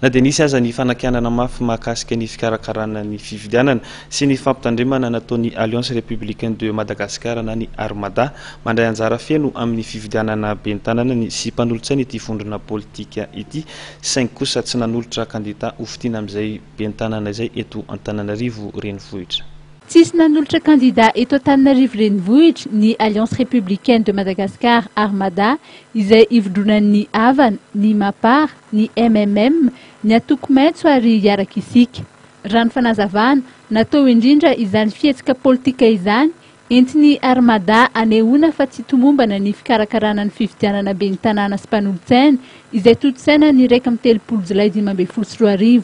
na dia nisy aza ny fanakianana mafy mahakasika ny fikarakarana ny fifidianana sy ny fampitandremana nataony Alliance républicaine de Madagascar na ny Armada mandray anjara feno amin'ny fifidianana ben'ny tanàna sy mpanolotsaina ity vondrona politika ity saingy kosa tsy nanolotra kandida ho fitiana amin'izay ben'ny tanàna izay eto Antananarivo renivohitra. Tsisy nanolotra candidat eto Antananarivo renivohitra ny Alliance républicaine de Madagascar Armada izay ivodronan'ny Avana, ny Mapar, ny MMM, ny Atoko Maitso ary Iaraka Isika. Raha ny fanazavana natao indrindra izany fihetsika politika izany entiny Armada anehoana fa tsy tomombana ny fikarakarana ny fifidianana ben'ny tanàna sy mpanolotsaina izay totsaina ny 1 Jolay 2024.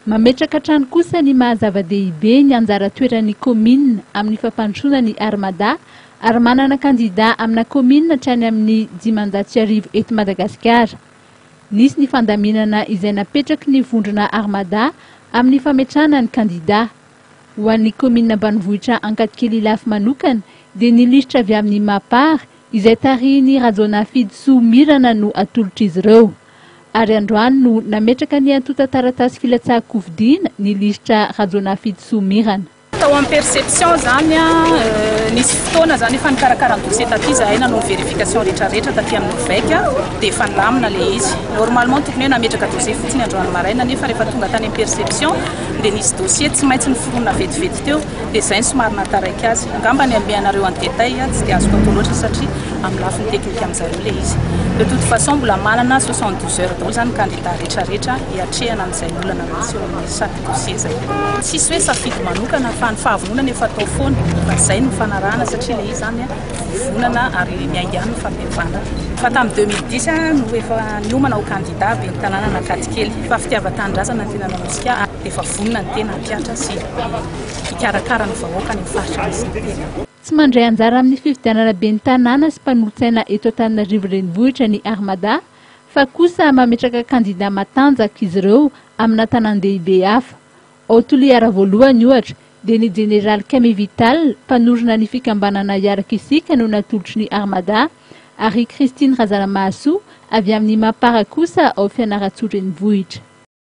Mametraka trano kosa ny mahazava-dehibe ny anjara toeran'ny commune amin'ny fampandrosoana ny Armada ary manana kandida amina commune hatrany amin'ny 500 eto Madagasikara. Nisy ny fandaminana izay napetraky ny vondrona Armada amin'ny fametrahana ny kandida. Ho an'ny commune ambanivohitra Ankadikely Ilafy manokana dia nilisitra avy amin'ny Mapar izay tarihiny Rajona Fidso Mirana no atolotra izy ireo. Ary androany no nametraka ny antota taratasy filatsahan-kofidiana nilisitra Rajona Fidso Mirana. Tao amin'ny perception zany nisy fotoana zany efa nikarakaran'ny dossier taty zahay nanao vérification rehetrarehetra taty amin'ny vaika dia efa nilamina le izy. Normalement tokony hoe nametraka dossier fotsiny androany maraina nefa rehefa tonga tany amin'ny perception dia nisy dossier tsy maintsy niforonina vetivety teo dia izay somary nataraiky azy. Angamba ny ambianareo en détail tsy dia azoko atao loatra satria amin'ny lafiny teknika amin'izareo le izy. De toute façon mbola manana 72 heures daholo zany candidat rehetrarehetra hiatrehana amin'izay olana misy eo amin'ny chaque dossier zay. Tsisy hoe safidy manokana fa ny fahavonana efa atao foana fa izay no fanarahana satria le izy zany vonana ary miaingana fampivana. Fa tamin'ny 2010 no efa niomana ho candidat ben'ny tanàna Ankadikely fa fitiavan-tanindrazana ny tena nanosika efa vonona ny tena hampiatra sy hikarakara ny vahoaka ny faritra misy ny tena. Tsy mandray anjara amin'ny fifidianana ben'ny tanàna sy mpanolotsaina eto Antananarivo renivohitra ny Armada fa kosa mametraka kandida matanjaka izy ireo amina tanàn-dehibe hafa. Ao Toliara voalohany ohatra dia ny Général Kamy Vital mpanorona ny fikambanana Iaraka Isika no natolotry ny Armada ary Christine Razanamahasoa avy amin'ny Mapara kosa ao Fianarantsoa renivohitra.